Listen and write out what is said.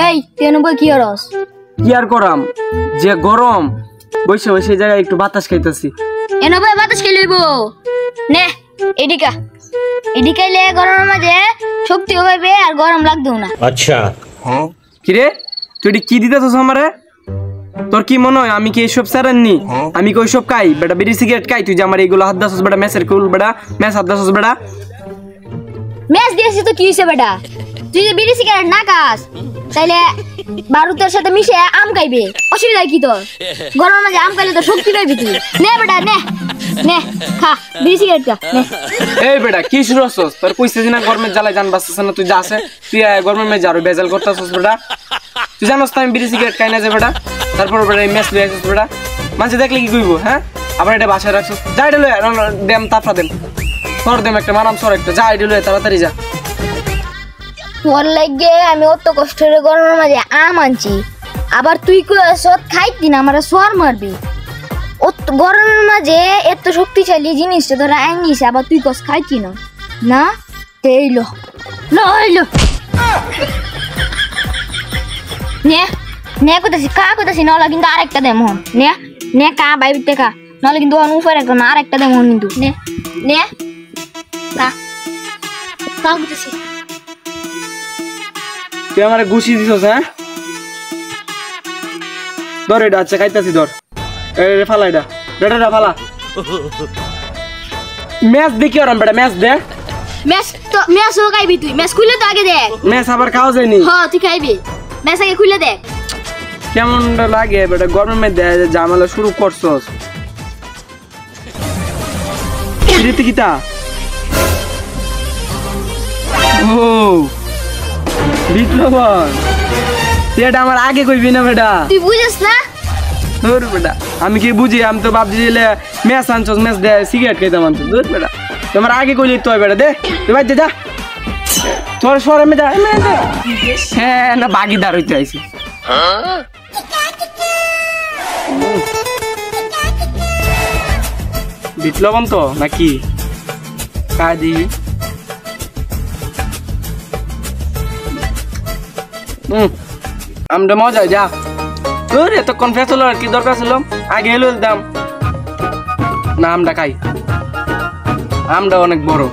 এই তুই বই কি করস? কি আর করাম, যে গরম বসে বসে জায়গায় একটু বাতাস খাইতেছি। এনো ভাই বাতাস খেয়ে লইব নে এদিকাইলে গরমের মাঝে শক্তিও পাইবে আর গরম লাগবেও না। আচ্ছা কিরে তুই কি দিতেছস আমারে? তোর কি মনে হয় আমি কি এইসব সারাননি? আমি কি ওইসব খাই বেটা? বিড়ি সিগারেট খাই? তুই যে আমার এইগুলো হাত দাসস বেটা, মেসের কুল বেটা, মেস হাত দাসস বেটা। ম্যাচ দিয়েছিস তো কি হয়েছে বেটা? তুই যে বিড়ি সিগারেট না খাস তাইলে বারুদের সাথে মিশে আম খাইবে, অসুবিধা কি তোর? গরমের মাঝে আম খাইলে তো শক্তি পাইবি তুই। নে বেটা নে নে খা বিড়ি সিগারেট খা নে। এই বেটা কি শুরু হচ্ছস? তোর কইছিস না গরমের জ্বালায় জান বাঁচতেছ না, তুই যা আছে তুই গরমের মেয়ে আরো বেজাল করতেছস বেটা। তুই জানোস তো আমি বিড়ি সিগারেট খাই না যে বেটা, তারপর বেটা এই মেস লয়ে আসছিস বেটা, মানুষ দেখলে কি কইবো? হ্যাঁ আবার এটা বাসায় রাখছস, যা এটা লয়ে দেম তাপড়া দেম, সর দেম একটা মারাম সর একটা, যা এটা লয়ে তাড়াতাড়ি যা। তোর লাগে আমি অত কষ্ট করে গরমের মাঝে আম আনছি, আবার তুই খাইতি না আমার সোয়ার মারবি। গরমের মাঝে এত শক্তিশালী জিনিসটা তোরা আনিস, আবার তুই কস খাইতি না না এইলো লইলো নে নে কোথাছি কা কোথাছি, নলা কিন্তু আরেকটা দে মোহন নে নে কা বাইবিতে কা, নলে কিন্তু উপরে একটা না আরেকটা দে মোহন কিন্তু নে নে কা কা কোথাছি। তুই আমার ঘুষি দিছস? হ্যাঁ ধর এটা, আচ্ছা খাইতাছি ধর, ফালা এটা বেটা ফালা। ম্যাচ দেখি ওরম বেটা, ম্যাচ দে। ম্যাচ খাইবি তুই? ম্যাচ খুলে তো আগে দেখ। ম্যাচ আবার খাওয়া যায়নি। হ্যাঁ তুই খাইবি, ম্যাচ আগে খুলে দেখ কেমন লাগে বেটা। গরমের মধ্যে ঝামেলা শুরু করছস কিতা? ও বিপ্লবন এটা আমার আগে কইবি না বেটা? তুই বুঝিস না? ধর বেটা আমি কি বুঝি? আমি তো ভাবছি ম্যাচ আনছস, ম্যাচ দে সিগারেট খাইতাম আনছস। ধর বেটা তোমার আগে কইলি তো বেটা, দে তুই ভাই দে যা তোর সরে মে যা। হ্যাঁ না বাগিদার হইতে আইছি। বিপ্লবন তো নাকি কাদি? আমরা মজা যা তোর এত কনফিউজ হলো, আর কি দরকার ছিল? আগে এলো দাম না, আমরা খাই, আমরা অনেক বড়।